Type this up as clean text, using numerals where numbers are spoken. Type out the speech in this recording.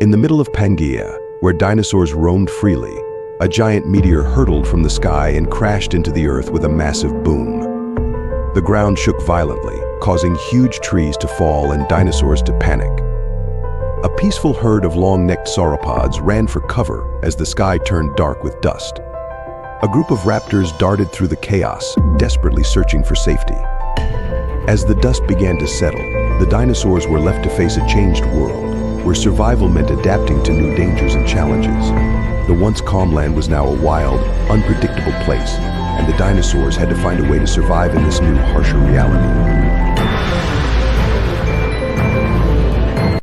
In the middle of Pangaea, where dinosaurs roamed freely, a giant meteor hurtled from the sky and crashed into the earth with a massive boom. The ground shook violently, causing huge trees to fall and dinosaurs to panic. A peaceful herd of long-necked sauropods ran for cover as the sky turned dark with dust. A group of raptors darted through the chaos, desperately searching for safety. As the dust began to settle, the dinosaurs were left to face a changed world, where survival meant adapting to new dangers and challenges. The once calm land was now a wild, unpredictable place, and the dinosaurs had to find a way to survive in this new, harsher reality.